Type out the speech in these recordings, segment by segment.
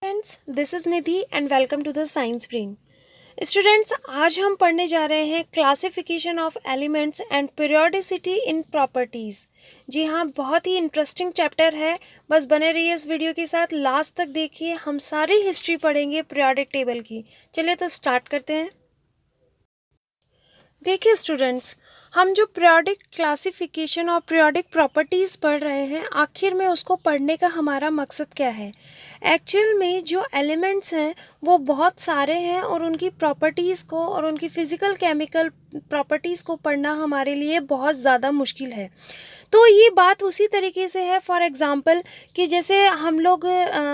Friends, this is Nidhi and welcome to the science brain. Students, आज हम पढ़ने जा रहे हैं classification of elements and periodicity in properties. जी हाँ, बहुत ही इंटरेस्टिंग चैप्टर है। बस बने रहिए इस वीडियो के साथ, लास्ट तक देखिए। हम सारी हिस्ट्री पढ़ेंगे पीरियोडिक टेबल की। चलिए तो स्टार्ट करते हैं। देखिए स्टूडेंट्स, हम जो पीरियोडिक क्लासिफिकेशन और पीरियोडिक प्रॉपर्टीज़ पढ़ रहे हैं, आखिर में उसको पढ़ने का हमारा मकसद क्या है। एक्चुअल में जो एलिमेंट्स हैं वो बहुत सारे हैं और उनकी प्रॉपर्टीज़ को और उनकी फ़िज़िकल केमिकल प्रॉपर्टीज़ को पढ़ना हमारे लिए बहुत ज़्यादा मुश्किल है। तो ये बात उसी तरीके से है, फॉर एग्ज़ाम्पल कि जैसे हम लोग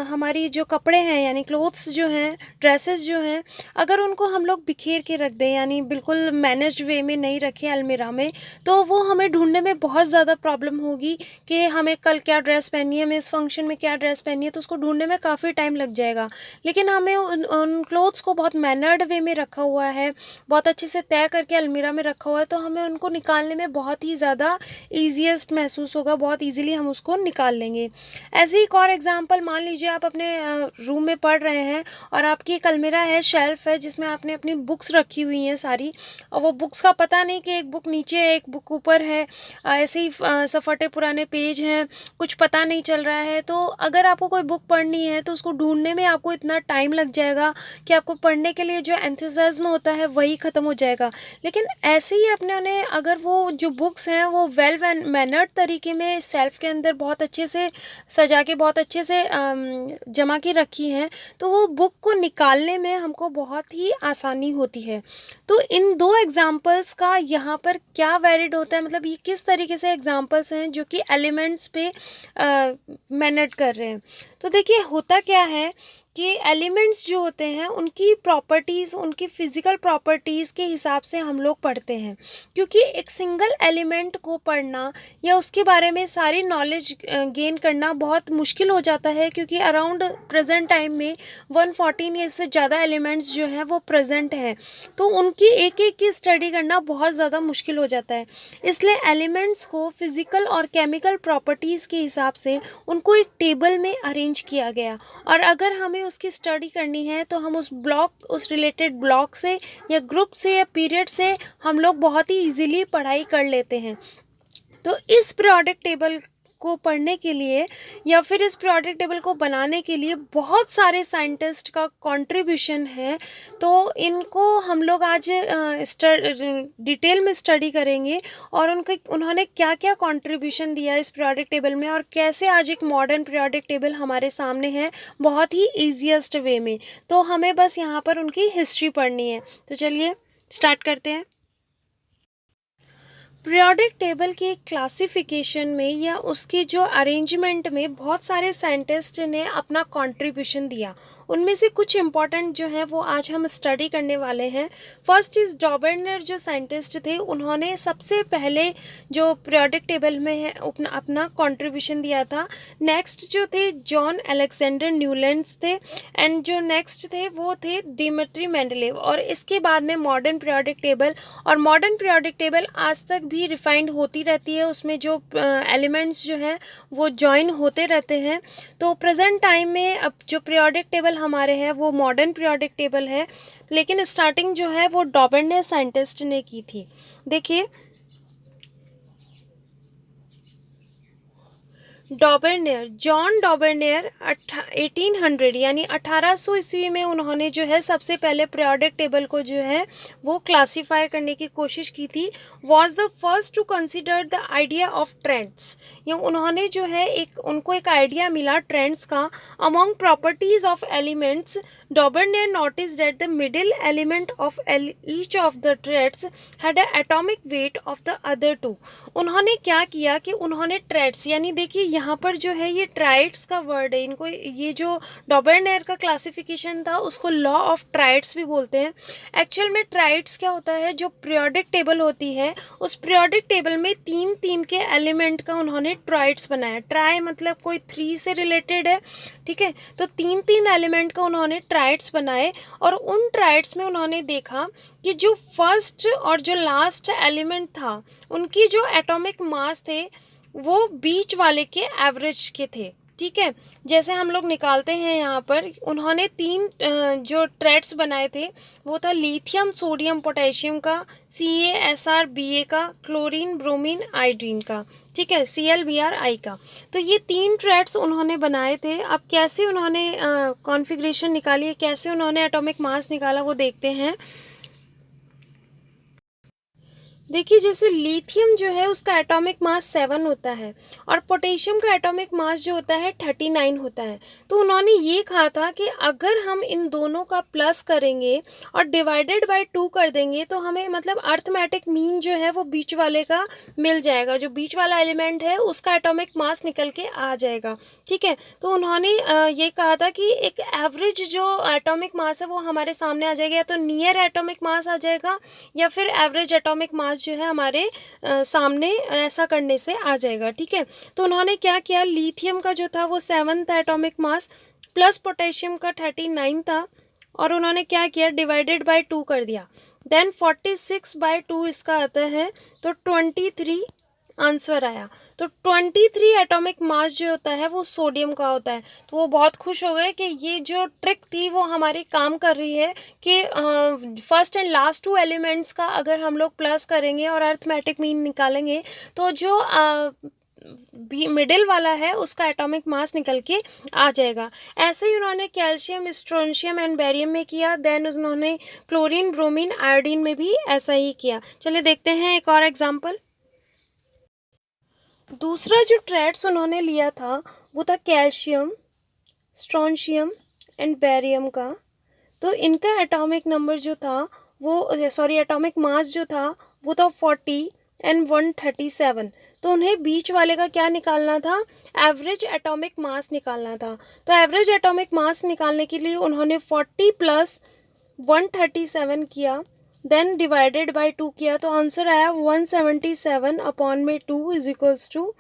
हमारी जो कपड़े हैं यानी क्लोथ्स जो हैं, ड्रेसेस जो हैं, अगर उनको हम लोग बिखेर के रख दें यानी बिल्कुल मैनेज्ड वे में नहीं रखें अलमीरा में, तो वो हमें ढूंढने में बहुत ज़्यादा प्रॉब्लम होगी कि हमें कल क्या ड्रेस पहननी है, हमें इस फंक्शन में क्या ड्रेस पहननी है, तो उसको ढूंढने में काफ़ी टाइम लग जाएगा। लेकिन हमें उन क्लोथ्स को बहुत मैनर्ड वे में रखा हुआ है, बहुत अच्छे से तय करके अलमीरा में रखा हुआ है, तो हमें उनको निकालने में बहुत ही ज़्यादा ईजीएस्ट महसूस होगा, बहुत ईजीली हम उसको निकाल लेंगे। ऐसे ही एक और एग्जांपल, मान लीजिए आप अपने रूम में पढ़ रहे हैं और आपकी एक अलमीरा है, शेल्फ है, जिसमें आपने अपनी बुक्स रखी हुई हैं सारी, और वो बुक्स का पता नहीं कि एक बुक नीचे है एक बुक ऊपर है, ऐसे ही सफटे पुराने पेज हैं, कुछ पता नहीं चल रहा है। तो अगर आपको कोई बुक पढ़नी है तो उसको ढूंढने में आपको इतना टाइम लग जाएगा कि आपको पढ़ने के लिए जो एंथुसियाज्म होता है वही ख़त्म हो जाएगा। लेकिन ऐसे ही अपने ने अगर वो जो बुक्स हैं वो वेल मैनर्ड तरीके में सेल्फ के अंदर बहुत अच्छे से सजा के, बहुत अच्छे से जमा के रखी हैं, तो वो बुक को निकालने में हमको बहुत ही आसानी होती है। तो इन दो एग्जाम्पल्स का यहाँ पर क्या वैलिड होता है, मतलब ये किस तरीके से एग्जाम्पल्स हैं जो कि एलिमेंट्स पे मैनर्ड कर रहे हैं। तो देखिए होता क्या है कि एलिमेंट्स जो होते हैं उनकी प्रॉपर्टीज़, उनकी फ़िज़िकल प्रॉपर्टीज़ के हिसाब से हम लोग पढ़ते हैं, क्योंकि एक सिंगल एलिमेंट को पढ़ना या उसके बारे में सारी नॉलेज गेन करना बहुत मुश्किल हो जाता है, क्योंकि अराउंड प्रेजेंट टाइम में 114 या इससे ज़्यादा एलिमेंट्स जो हैं वो प्रेजेंट हैं, तो उनकी एक एक की स्टडी करना बहुत ज़्यादा मुश्किल हो जाता है। इसलिए एलिमेंट्स को फ़िज़िकल और केमिकल प्रॉपर्टीज़ के हिसाब से उनको एक टेबल में अरेंज किया गया, और अगर हमें उसकी स्टडी करनी है तो हम उस रिलेटेड ब्लॉक से या ग्रुप से या पीरियड से हम लोग बहुत ही इजीली पढ़ाई कर लेते हैं। तो इस पीरियोडिक टेबल को पढ़ने के लिए या फिर इस पीरियोडिक टेबल को बनाने के लिए बहुत सारे साइंटिस्ट का कंट्रीब्यूशन है। तो इनको हम लोग आज डिटेल में स्टडी करेंगे और उन्होंने क्या क्या कंट्रीब्यूशन दिया इस पीरियोडिक टेबल में, और कैसे आज एक मॉडर्न पीरियोडिक टेबल हमारे सामने है बहुत ही ईजीएस्ट वे में। तो हमें बस यहाँ पर उनकी हिस्ट्री पढ़नी है। तो चलिए स्टार्ट करते हैं। पीरियोडिक टेबल की क्लासिफिकेशन में या उसकी जो अरेंजमेंट में बहुत सारे साइंटिस्ट ने अपना कंट्रीब्यूशन दिया। उनमें से कुछ इम्पॉर्टेंट जो है वो आज हम स्टडी करने वाले हैं। फर्स्ट इज डॉबर्नर, जो साइंटिस्ट थे, उन्होंने सबसे पहले जो पीरियोडिक टेबल में है अपना कंट्रीब्यूशन दिया था। नेक्स्ट जो थे जॉन अलेक्जेंडर न्यूलैंड्स थे, एंड जो नेक्स्ट थे वो थे दिमित्री मेंडलेव। और इसके बाद में मॉडर्न पीरियोडिक टेबल, और मॉडर्न पीरियोडिक टेबल आज तक भी रिफाइंड होती रहती है, उसमें जो एलिमेंट्स जो हैं वो जॉइन होते रहते हैं। तो प्रेजेंट टाइम में अब जो पीरियोडिक टेबल हमारे हैं वो मॉडर्न पीरियोडिक टेबल है, लेकिन स्टार्टिंग जो है वो डॉबर्नर साइंटिस्ट ने की थी। देखिए डॉबर्नियर, जॉन डॉबर्नियर 1800 यानी 1800 ईस्वी में उन्होंने जो है सबसे पहले पीरियोडिक टेबल को जो है वो क्लासीफाई करने की कोशिश की थी। Was the first to consider the idea of trends, या उन्होंने जो है उनको एक आइडिया मिला ट्रेंड्स का। Among properties of elements, Dobereiner notice that the middle element of each of the triads had a atomic weight of the other two. उन्होंने क्या किया कि उन्होंने ट्रेड्स, यानी देखिए यहाँ पर जो है ये ट्राइड्स का वर्ड है, इनको ये जो डॉबर्नियर का क्लासिफिकेशन था उसको लॉ ऑफ ट्राइड्स भी बोलते हैं। एक्चुअल में ट्राइड्स क्या होता है, जो पीरियोडिक टेबल होती है उस पीरियोडिक टेबल में तीन तीन के एलिमेंट का उन्होंने ट्राइड्स बनाया। ट्राई मतलब कोई 3 से रिलेटेड है, ठीक है। तो तीन तीन एलिमेंट का उन्होंने ट्राइड्स बनाए, और उन ट्राइड्स में उन्होंने देखा कि जो फर्स्ट और जो लास्ट एलिमेंट था उनकी जो एटॉमिक मास थे वो बीच वाले के एवरेज के थे, ठीक है। जैसे हम लोग निकालते हैं यहाँ पर, उन्होंने तीन जो ट्रेड्स बनाए थे, वो था लिथियम, सोडियम, पोटेशियम का, CaSrBa का, क्लोरीन, ब्रोमीन, आयोडीन का, ठीक है, ClBrI का। तो ये तीन ट्रेड्स उन्होंने बनाए थे। अब कैसे उन्होंने कॉन्फ़िगरेशन निकाली है, कैसे उन्होंने एटॉमिक मास निकाला, वो देखते हैं। देखिए, जैसे लिथियम जो है उसका एटॉमिक मास 7 होता है और पोटेशियम का एटॉमिक मास जो होता है 39 होता है। तो उन्होंने ये कहा था कि अगर हम इन दोनों का प्लस करेंगे और डिवाइडेड बाय 2 कर देंगे तो हमें मतलब अर्थमेटिक मीन जो है वो बीच वाले का मिल जाएगा, जो बीच वाला एलिमेंट है उसका एटॉमिक मास निकल के आ जाएगा, ठीक है। तो उन्होंने ये कहा था कि एक एवरेज जो एटॉमिक मास है वो हमारे सामने आ जाएगा, या तो नियर एटॉमिक मास आ जाएगा या फिर एवरेज एटॉमिक मास जो है हमारे सामने ऐसा करने से आ जाएगा, ठीक है। तो उन्होंने क्या किया, लिथियम का जो था वो 7 था एटॉमिक मास, प्लस पोटेशियम का 39 था, और उन्होंने क्या किया, डिवाइडेड बाय 2 कर दिया। देन 46/2 इसका आता है, तो 23 आंसर आया। तो 23 एटॉमिक मास जो होता है वो सोडियम का होता है। तो वो बहुत खुश हो गए कि ये जो ट्रिक थी वो हमारी काम कर रही है, कि फर्स्ट एंड लास्ट 2 एलिमेंट्स का अगर हम लोग प्लस करेंगे और अर्थमेटिक मीन निकालेंगे तो जो मिडिल वाला है उसका एटॉमिक मास निकल के आ जाएगा। ऐसे ही उन्होंने कैल्शियम, स्ट्रोंशियम एंड बेरियम में किया। देन उन्होंने क्लोरीन, ब्रोमीन, आयोडीन में भी ऐसा ही किया। चलिए देखते हैं एक और एग्जाम्पल। दूसरा जो ट्रेड्स उन्होंने लिया था वो था कैल्शियम, स्ट्रोंशियम एंड बेरियम का। तो इनका एटॉमिक नंबर जो था वो एटॉमिक मास जो था वो था 40 एंड 137। तो उन्हें बीच वाले का क्या निकालना था, एवरेज एटॉमिक मास निकालना था। तो एवरेज एटॉमिक मास निकालने के लिए उन्होंने 40 प्लस 137 किया, देन डिवाइडेड बाय 2 किया, तो आंसर आया 177 अपॉन में 2 इज इक्वल्स टू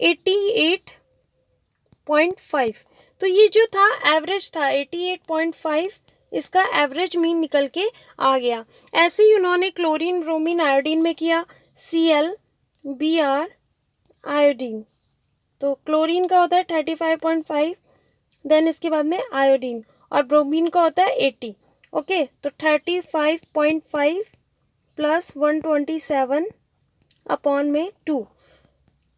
88.5। तो ये जो था एवरेज था 88.5, इसका एवरेज मीन निकल के आ गया। ऐसे ही उन्होंने क्लोरीन, ब्रोमीन, आयोडीन में किया, ClBr आयोडीन। तो क्लोरीन का होता है 35.5, देन इसके बाद में आयोडीन, और ब्रोमीन का होता है 80। ओके, तो 35.5 प्लस 127 अपॉन में 2,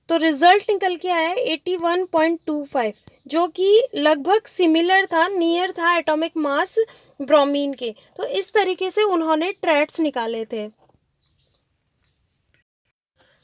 तो रिजल्ट निकल के आया 81.25, जो कि लगभग सिमिलर था, नियर था एटॉमिक मास ब्रोमीन के। तो इस तरीके से उन्होंने ट्रेड्स निकाले थे।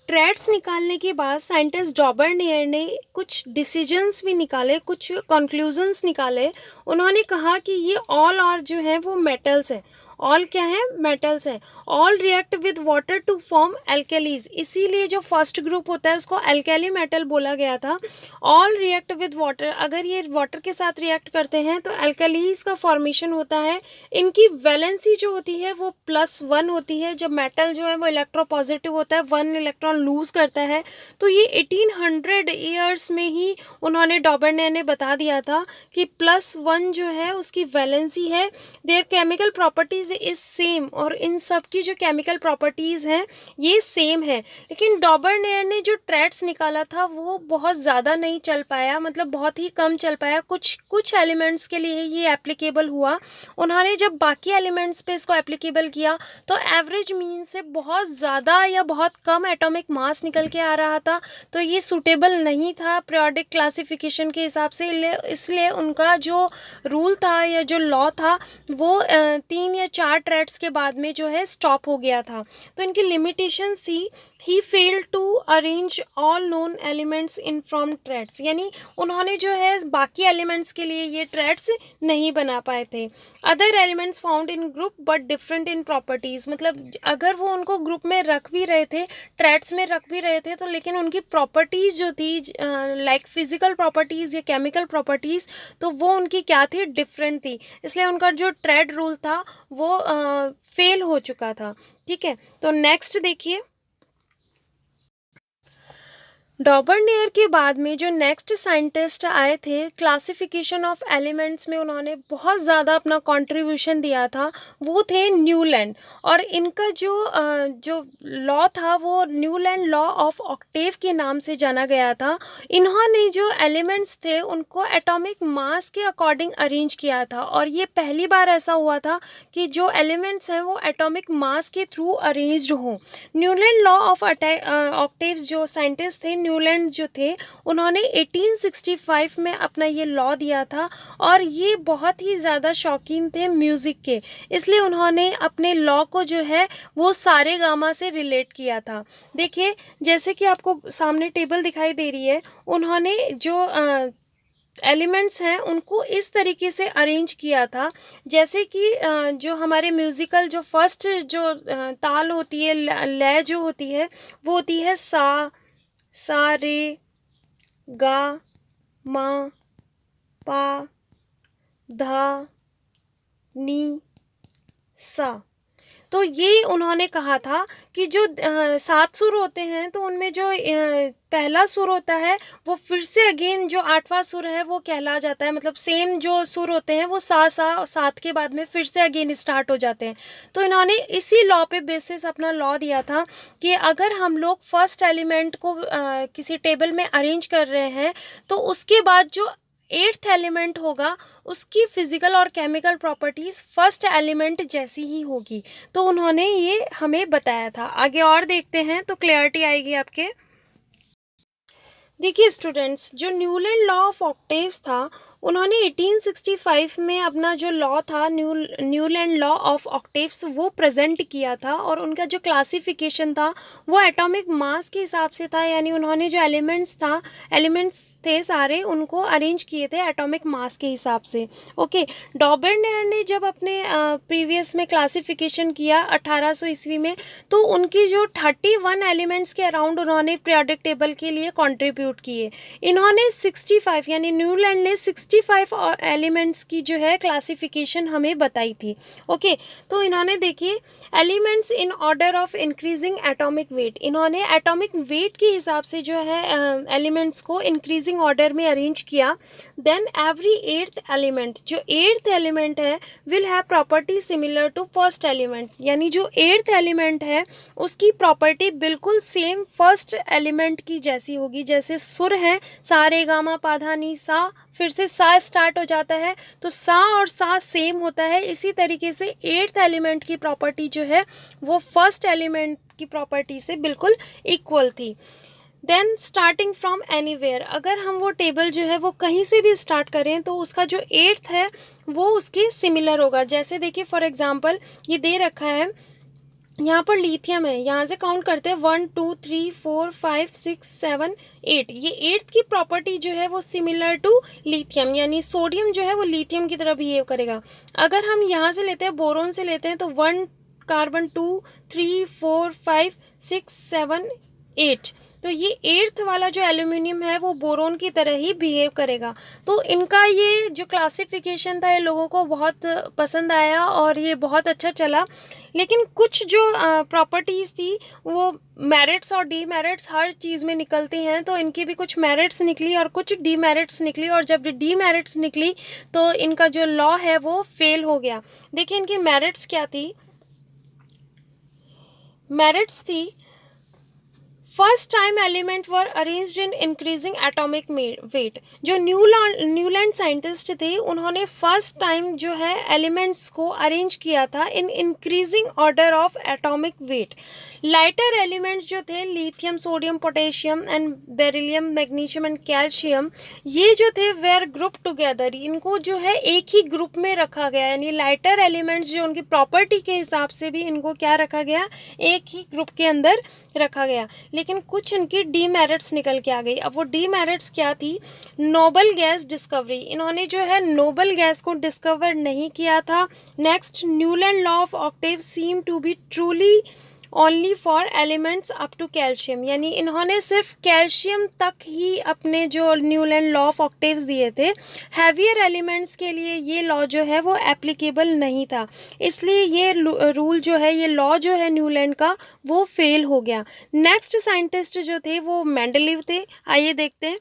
ट्रेड्स निकालने के बाद साइंटिस्ट डॉबरनियर ने कुछ डिसीजंस भी निकाले, कुछ कंक्लूजन्स निकाले। उन्होंने कहा कि ये ऑल और जो है वो मेटल्स हैं। ऑल क्या है, मेटल्स हैं। All react with water to form alkalies, इसीलिए जो फर्स्ट ग्रुप होता है उसको एल्केली मेटल बोला गया था। ऑल रिएक्ट विद वाटर, अगर ये वाटर के साथ रिएक्ट करते हैं तो एल्केलीज का फॉर्मेशन होता है। इनकी वैलेंसी जो होती है वो +1 होती है। जब मेटल जो है वो इलेक्ट्रोपॉजिटिव होता है, 1 इलेक्ट्रॉन लूज करता है। तो ये 1800 ईयर्स में ही उन्होंने डॉबरनियर ने बता दिया था कि +1 जो है उसकी वैलेंसी है। There chemical properties is same, और इन सब की जो केमिकल प्रॉपर्टीज हैं ये सेम है। लेकिन डॉबरनियर ने जो ट्रेड्स निकाला था वो बहुत ज़्यादा नहीं चल पाया, मतलब बहुत ही कम चल पाया। कुछ एलिमेंट्स के लिए ये एप्लीकेबल हुआ। उन्होंने जब बाकी एलिमेंट्स पे इसको एप्लीकेबल किया तो एवरेज मीन से बहुत ज़्यादा या बहुत कम एटॉमिक मास निकल के आ रहा था। तो ये सूटेबल नहीं था पीरियोडिक क्लासिफिकेशन के हिसाब से, इसलिए उनका जो रूल था या जो लॉ था वो 3 या 4 ट्रेड्स के बाद में जो है स्टॉप हो गया था। तो इनकी लिमिटेशंस थी, he failed to arrange all known elements in from triads, यानी उन्होंने जो है बाकी एलिमेंट्स के लिए ये ट्रेड्स नहीं बना पाए थे। Other elements found in group but different in properties, मतलब अगर वो उनको ग्रुप में रख भी रहे थे, ट्रेड्स में रख भी रहे थे, तो लेकिन उनकी प्रॉपर्टीज़ जो थी लाइक फिजिकल प्रॉपर्टीज़ या केमिकल प्रॉपर्टीज़, तो वो उनकी क्या थी, डिफरेंट थी। इसलिए उनका जो ट्रेड रूल था वो फेल हो चुका था। ठीक है, तो नेक्स्ट देखिए। डॉबरनेयर के बाद में जो नेक्स्ट साइंटिस्ट आए थे क्लासिफिकेशन ऑफ एलिमेंट्स में, उन्होंने बहुत ज़्यादा अपना कंट्रीब्यूशन दिया था, वो थे न्यूलैंड। और इनका जो लॉ था वो न्यूलैंड लॉ ऑफ ऑक्टेव के नाम से जाना गया था। इन्होंने जो एलिमेंट्स थे उनको एटॉमिक मास के अकॉर्डिंग अरेंज किया था, और ये पहली बार ऐसा हुआ था कि जो एलिमेंट्स हैं वो एटॉमिक मास के थ्रू अरेंज्ड हों। न्यूलैंड लॉ ऑफ ऑक्टेव्स जो साइंटिस्ट थे न्यूलैंड जो थे, उन्होंने 1865 में अपना ये लॉ दिया था, और ये बहुत ही ज़्यादा शौकीन थे म्यूज़िक के, इसलिए उन्होंने अपने लॉ को जो है वो सारे गामा से रिलेट किया था। देखिए, जैसे कि आपको सामने टेबल दिखाई दे रही है, उन्होंने जो एलिमेंट्स हैं उनको इस तरीके से अरेंज किया था, जैसे कि जो हमारे म्यूज़िकल जो फर्स्ट जो ताल होती है, लय जो होती है, वो होती है सा रे गा मा पा धा नी सा। तो ये उन्होंने कहा था कि जो 7 सुर होते हैं, तो उनमें जो पहला सुर होता है वो फिर से अगेन जो 8वां सुर है वो कहला जाता है, मतलब सेम जो सुर होते हैं वो सा सा 7 के बाद में फिर से अगेन स्टार्ट हो जाते हैं। तो इन्होंने इसी लॉ पे बेसिस अपना लॉ दिया था कि अगर हम लोग फर्स्ट एलिमेंट को किसी टेबल में अरेंज कर रहे हैं, तो उसके बाद जो 8th एलिमेंट होगा उसकी फिजिकल और केमिकल प्रॉपर्टीज़ फर्स्ट एलिमेंट जैसी ही होगी। तो उन्होंने ये हमें बताया था। आगे और देखते हैं तो क्लियरिटी आएगी आपके। देखिए स्टूडेंट्स, जो न्यूलैंड लॉ ऑफ ऑक्टेव्स था, उन्होंने 1865 में अपना जो लॉ था न्यूलैंड लॉ ऑफ ऑक्टेव्स वो प्रेजेंट किया था, और उनका जो क्लासिफिकेशन था वो एटॉमिक मास के हिसाब से था, यानी उन्होंने जो एलिमेंट्स थे सारे उनको अरेंज किए थे एटॉमिक मास के हिसाब से। ओके, डॉबरनेयर ने जब अपने प्रीवियस में क्लासिफिकेशन किया 1800 ईस्वी में, तो उनकी जो 31 एलिमेंट्स के अराउंड उन्होंने पीरियोडिक टेबल के लिए कंट्रीब्यूट किए। इन्होंने 65 यानी न्यूलैंड ने 65 एलिमेंट्स की जो है क्लासिफिकेशन हमें बताई थी। ओके, तो इन्होंने देखिए elements in order of increasing atomic weight, इन्होंने एटॉमिक वेट के हिसाब से जो है एलिमेंट्स को इंक्रीजिंग ऑर्डर में अरेंज किया। देन एवरी 8th एलिमेंट, जो 8th एलिमेंट है, will have property similar to first element, यानी जो 8th एलिमेंट है उसकी प्रॉपर्टी बिल्कुल सेम फर्स्ट एलिमेंट की जैसी होगी। जैसे सुर है सा रे गा मा पा धा नी सा, फिर से सा स्टार्ट हो जाता है तो सा और सा सेम होता है। इसी तरीके से 8th एलिमेंट की प्रॉपर्टी जो है वो फर्स्ट एलिमेंट की प्रॉपर्टी से बिल्कुल इक्वल थी। देन स्टार्टिंग फ्रॉम एनीवेयर, अगर हम वो टेबल जो है वो कहीं से भी स्टार्ट करें तो उसका जो 8th है वो उसके सिमिलर होगा। जैसे देखिए फॉर एग्जांपल ये दे रखा है, यहाँ पर लिथियम है, यहाँ से काउंट करते हैं 1 2 3 4 5 6 7 8। ये 8th की प्रॉपर्टी जो है वो सिमिलर टू लिथियम, यानी सोडियम जो है वो लिथियम की तरह बिहेव करेगा। अगर हम यहाँ से लेते हैं, बोरोन से लेते हैं, तो 1 कार्बन 2 3 4 5 6 7 8। तो ये 8th वाला जो एल्यूमिनियम है वो बोरोन की तरह ही बिहेव करेगा। तो इनका ये जो क्लासिफिकेशन था ये लोगों को बहुत पसंद आया और ये बहुत अच्छा चला। लेकिन कुछ जो प्रॉपर्टीज़ थी वो मेरिट्स और डीमेरिट्स हर चीज़ में निकलती हैं, तो इनकी भी कुछ मेरिट्स निकली और कुछ डीमेरिट्स निकली, और जब डीमेरिट्स निकली तो इनका जो लॉ है वो फेल हो गया। देखिए इनकी मेरिट्स क्या थी। मेरिट्स थी, first time element were arranged in increasing atomic wait. जो न्यूलैंड साइंटिस्ट थे उन्होंने फर्स्ट टाइम जो है एलिमेंट्स को अरेंज किया था in increasing order of atomic weight. Lighter elements जो थे lithium sodium potassium and beryllium magnesium and calcium, ये जो थे वेयर ग्रुप टुगेदर, इनको जो है एक ही ग्रुप में रखा गया, यानी लाइटर एलिमेंट्स जो उनकी प्रॉपर्टी के हिसाब से भी इनको क्या रखा गया, एक ही ग्रुप के अंदर रखा गया। लेकिन कुछ इनकी डीमेरिट्स निकल के आ गई। अब वो डीमेरिट्स क्या थी, नोबल गैस डिस्कवरी, इन्होंने जो है नोबल गैस को डिस्कवर नहीं किया था। Next, Newland law of octave seem to be truly only for elements up to calcium, यानी इन्होंने सिर्फ कैल्शियम तक ही अपने जो न्यूलैंड लॉ ऑफ ऑक्टेव्स दिए थे, हैवियर एलिमेंट्स के लिए ये लॉ जो है वो एप्लीकेबल नहीं था, इसलिए ये रूल जो है, ये लॉ जो है न्यूलैंड का, वो फेल हो गया। नेक्स्ट साइंटिस्ट जो थे वो मेंडलीव थे। आइए देखते हैं,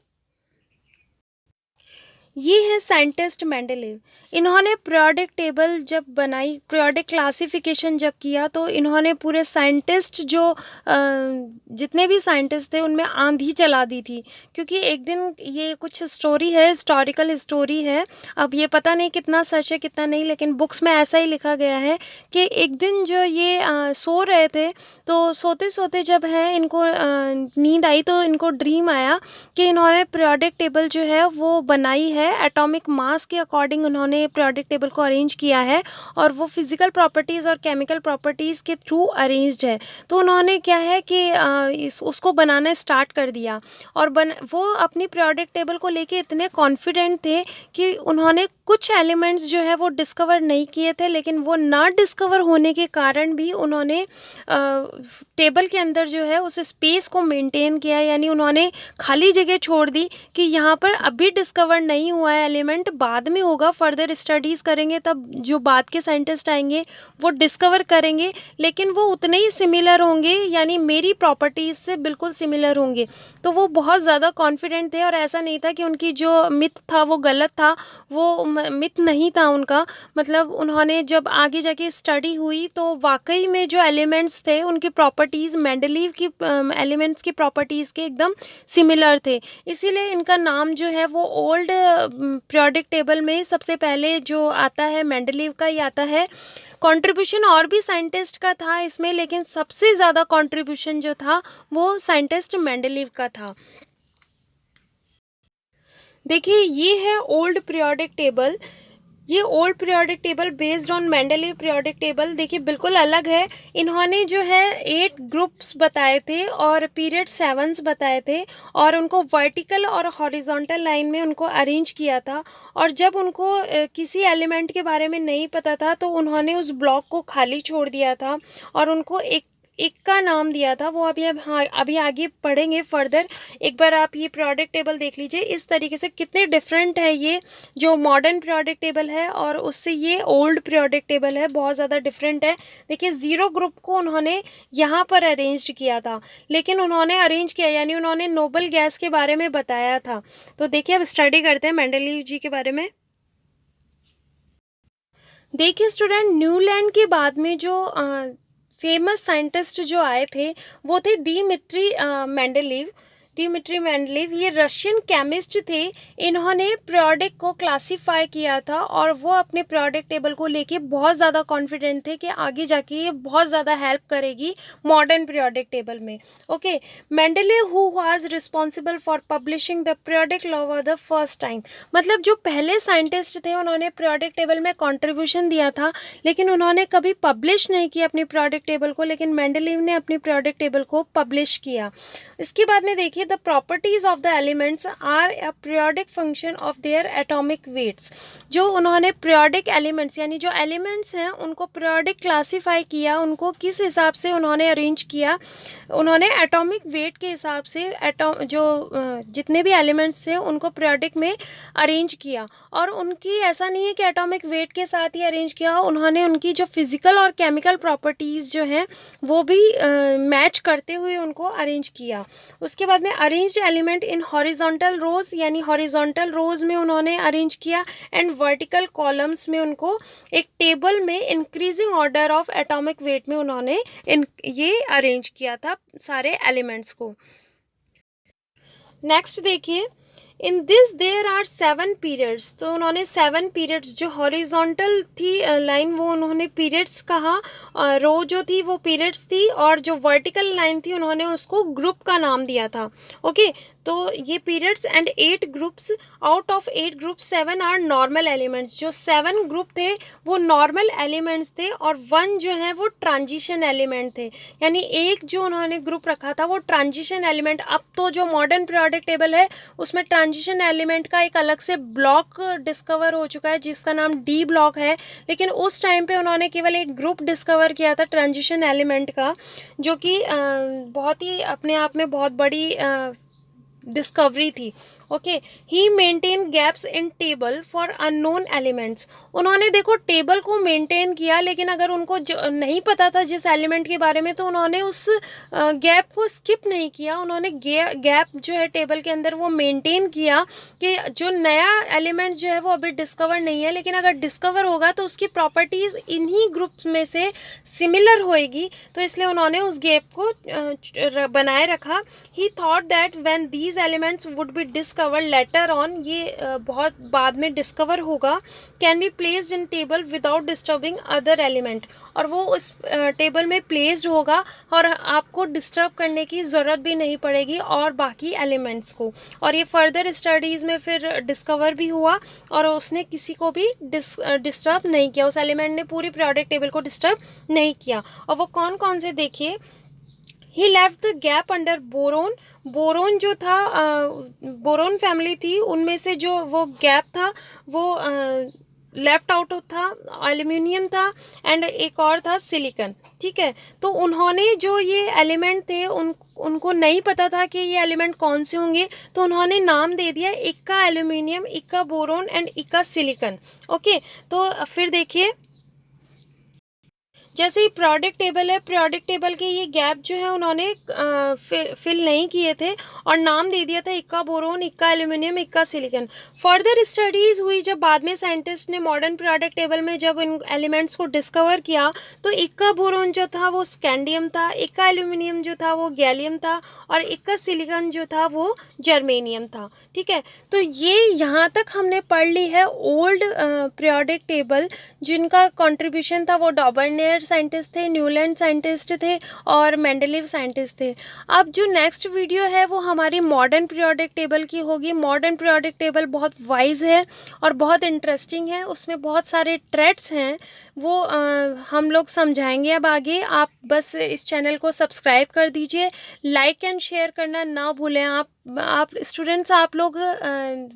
ये है साइंटिस्ट मेंडलीव। इन्होंने पीरियोडिक टेबल जब बनाई, पीरियोडिक क्लासिफिकेशन जब किया, तो इन्होंने पूरे साइंटिस्ट जो जितने भी साइंटिस्ट थे उनमें आंधी चला दी थी, क्योंकि एक दिन, ये कुछ स्टोरी है, हिस्टोरिकल स्टोरी है, अब ये पता नहीं कितना सच है कितना नहीं, लेकिन बुक्स में ऐसा ही लिखा गया है कि एक दिन जो ये सो रहे थे, तो सोते सोते जब है इनको नींद आई, तो इनको ड्रीम आया कि इन्होंने पीरियोडिक टेबल जो है वो बनाई है, एटॉमिक मास के अकॉर्डिंग उन्होंने पीरियोडिक टेबल को अरेंज किया है, और वो फिजिकल प्रॉपर्टीज़ और केमिकल प्रॉपर्टीज़ के थ्रू अरेंज्ड है। तो उन्होंने क्या है कि उसको बनाना स्टार्ट कर दिया, और वो अपनी पीरियोडिक टेबल को लेके इतने कॉन्फिडेंट थे कि उन्होंने कुछ एलिमेंट्स जो है वो डिस्कवर नहीं किए थे, लेकिन वो ना डिस्कवर होने के कारण भी उन्होंने टेबल के अंदर जो है उस स्पेस को मेंटेन किया, यानी उन्होंने खाली जगह छोड़ दी कि यहाँ पर अभी डिस्कवर नहीं हुआ है एलिमेंट, बाद में होगा, फर्दर स्टडीज़ करेंगे, तब जो बाद के साइंटिस्ट आएंगे वो डिस्कवर करेंगे, लेकिन वो उतने ही सिमिलर होंगे, यानी मेरी प्रॉपर्टीज़ से बिल्कुल सिमिलर होंगे। तो वो बहुत ज़्यादा कॉन्फिडेंट थे, और ऐसा नहीं था कि उनकी जो मिथ था वो गलत था, वो मिथ नहीं था उनका, मतलब उन्होंने जब आगे जाके स्टडी हुई तो वाकई में जो एलिमेंट्स थे उनकी प्रॉपर्टीज़ मेंडलीव की एलिमेंट्स की प्रॉपर्टीज़ के एकदम सिमिलर थे, इसीलिए इनका नाम जो है वो ओल्ड पीरियोडिक टेबल में सबसे पहले जो आता है मेंडलीव का ही आता है। कंट्रीब्यूशन और भी साइंटिस्ट का था इसमें, लेकिन सबसे ज़्यादा कंट्रीब्यूशन जो था वो साइंटिस्ट मेंडलीव का था। देखिए, ये है ओल्ड पीरियोडिक टेबल। ये old periodic table based on Mendeleev periodic table, देखिए बिल्कुल अलग है। इन्होंने जो है 8 ग्रुप्स बताए थे और पीरियड 7 बताए थे, और उनको वर्टिकल और हॉरिजॉन्टल लाइन में उनको अरेंज किया था, और जब उनको किसी एलिमेंट के बारे में नहीं पता था तो उन्होंने उस ब्लॉक को खाली छोड़ दिया था, और उनको एक एक का नाम दिया था, वो अभी आगे पढ़ेंगे फर्दर। एक बार आप ये पीरियोडिक टेबल देख लीजिए, इस तरीके से कितने डिफरेंट है ये जो मॉडर्न पीरियोडिक टेबल है और उससे ये ओल्ड पीरियोडिक टेबल है, बहुत ज़्यादा डिफरेंट है। देखिए, 0 ग्रुप को उन्होंने यहाँ पर अरेंज किया था, लेकिन उन्होंने अरेंज किया यानी उन्होंने नोबल गैस के बारे में बताया था। तो देखिए, अब स्टडी करते हैं मेंडलीव जी के बारे में। देखिए स्टूडेंट, न्यूलैंड के बाद में जो फेमस साइंटिस्ट जो आए थे वो थे दिमित्री मेंडलीव। दिमित्री मेंडलीव ये रशियन केमिस्ट थे। इन्होंने पीरियोडिक को क्लासिफाई किया था, और वो अपने पीरियोडिक टेबल को लेके बहुत ज़्यादा कॉन्फिडेंट थे कि आगे जाके ये बहुत ज़्यादा हेल्प करेगी मॉडर्न पीरियोडिक टेबल में। Okay, Mendeleev who was responsible for publishing the periodic law for the first time, मतलब जो पहले साइंटिस्ट थे उन्होंने पीरियोडिक टेबल में कॉन्ट्रीब्यूशन दिया था, लेकिन उन्होंने कभी पब्लिश नहीं किया अपनी पीरियोडिक टेबल को, लेकिन मेंडलीव ने अपनी पीरियोडिक टेबल को पब्लिश किया। इसके बाद में देखिए, the properties of the elements are a periodic function of their atomic weights. जो उन्होंने पीरियोडिक एलिमेंट्स यानी जो एलिमेंट्स हैं उनको पीरियोडिक क्लासीफाई किया, उनको किस हिसाब से उन्होंने अरेंज किया, उन्होंने एटॉमिक वेट के हिसाब से जितने भी एलिमेंट्स थे उनको पीरियोडिक में अरेंज किया। और उनकी ऐसा नहीं है कि एटॉमिक वेट के साथ ही अरेंज किया, उन्होंने उनकी जो फिजिकल और केमिकल प्रॉपर्टीज़ जो हैं वो भी मैच करते हुए उनको अरेंज किया। उसके बाद में अरेंज्ड एलिमेंट इन हॉरिजॉन्टल रोज, यानी हॉरिजॉन्टल रोज में उन्होंने अरेंज किया, एंड वर्टिकल कॉलम्स में उनको एक टेबल में increasing order of atomic weight में उन्होंने ये अरेंज किया था सारे एलिमेंट्स को। नेक्स्ट देखिए, in this there are 7 periods. तो उन्होंने 7 पीरियड्स, जो हॉरिजॉन्टल थी लाइन वो उन्होंने पीरियड्स कहा, रो जो थी वो पीरियड्स थी, और जो वर्टिकल लाइन थी उन्होंने उसको ग्रुप का नाम दिया था। ओके, तो ये periods and 8 groups, out of 8 groups 7 are normal elements. जो 7 ग्रुप थे वो नॉर्मल एलिमेंट्स थे और 1 जो है वो ट्रांजिशन एलिमेंट थे। यानी एक जो उन्होंने ग्रुप रखा था वो ट्रांजिशन एलिमेंट। अब तो जो मॉडर्न पीरियोडिक टेबल है उसमें ट्रांजिशन एलिमेंट का एक अलग से ब्लॉक डिस्कवर हो चुका है जिसका नाम डी ब्लॉक है, लेकिन उस टाइम पे उन्होंने केवल एक ग्रुप डिस्कवर किया था ट्रांजिशन एलिमेंट का, जो कि बहुत ही अपने आप में बहुत बड़ी डिस्कवरी थी। Okay, he maintain gaps in table for unknown elements. उन्होंने देखो टेबल को मेंटेन किया, लेकिन अगर उनको नहीं पता था जिस एलिमेंट के बारे में तो उन्होंने उस गैप को स्किप नहीं किया। उन्होंने गैप जो है टेबल के अंदर वो मेंटेन किया कि जो नया एलिमेंट जो है वो अभी डिस्कवर नहीं है, लेकिन अगर डिस्कवर होगा तो उसकी प्रॉपर्टीज़ इन्हीं ग्रुप्स में से सिमिलर होएगी, तो इसलिए उन्होंने उस गैप को बनाए रखा। ही thought that when these elements would be discover later on, ये बहुत बाद में डिस्कवर होगा, can be placed in table without disturbing other element, और वो उस टेबल में प्लेस्ड होगा और आपको डिस्टर्ब करने की ज़रूरत भी नहीं पड़ेगी और बाकी एलिमेंट्स को। और ये फर्दर स्टडीज़ में फिर डिस्कवर भी हुआ और उसने किसी को भी डिस्टर्ब नहीं किया, उस एलिमेंट ने पूरी पीरियोडिक टेबल को डिस्टर्ब नहीं किया। और वो कौन कौन से देखिए, he left the gap under boron. Boron जो था, बोरोन फैमिली थी, उनमें से जो वो गैप था वो लेफ्ट आउट था, एल्यूमिनियम था एंड एक और था सिलिकॉन। ठीक है, तो उन्होंने जो ये एलिमेंट थे उनको नहीं पता था कि ये एलिमेंट कौन से होंगे, तो उन्होंने नाम दे दिया इक्का एल्यूमिनियम, इक्का बोरोन एंड इक्का सिलिकॉन। ओके, तो फिर देखिए जैसे ही पीरियोडिक टेबल है, पीरियोडिक टेबल के ये गैप जो है उन्होंने फिल नहीं किए थे और नाम दे दिया था इक्का बोरोन, इक्का एल्यूमिनियम, इक्का सिलिकॉन। फर्दर स्टडीज़ हुई जब बाद में साइंटिस्ट ने मॉडर्न पीरियोडिक टेबल में जब इन एलिमेंट्स को डिस्कवर किया, तो इक्का बोरोन जो था वो स्कैंडियम था, इक्का एल्यूमिनियम जो था वो गैलियम था और इक्का सिलिकॉन जो था वो जर्मेनियम था। ठीक है, तो ये यहाँ तक हमने पढ़ ली है ओल्ड पीरियोडिक टेबल, जिनका कंट्रीब्यूशन था वो डॉबर्नियर साइंटिस्ट थे, न्यूलैंड साइंटिस्ट थे और मेंडलीव साइंटिस्ट थे। अब जो नेक्स्ट वीडियो है वो हमारी मॉडर्न पीरियोडिक टेबल की होगी। मॉडर्न पीरियोडिक टेबल बहुत वाइज है और बहुत इंटरेस्टिंग है, उसमें बहुत सारे ट्रेड्स हैं, वो हम लोग समझाएंगे अब आगे। आप बस इस चैनल को सब्सक्राइब कर दीजिए, लाइक एंड शेयर करना ना भूलें। आप स्टूडेंट्स, आप लोग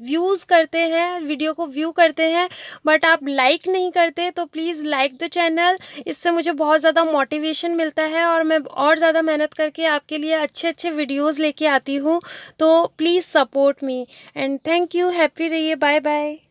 व्यूज़ करते हैं, वीडियो को व्यू करते हैं, बट आप लाइक नहीं करते, तो प्लीज़ लाइक द चैनल। इससे मुझे बहुत ज़्यादा मोटिवेशन मिलता है और मैं और ज़्यादा मेहनत करके आपके लिए अच्छे अच्छे वीडियोज़ लेके आती हूँ। तो please support me and thank you. Happy रहिए, बाय बाय।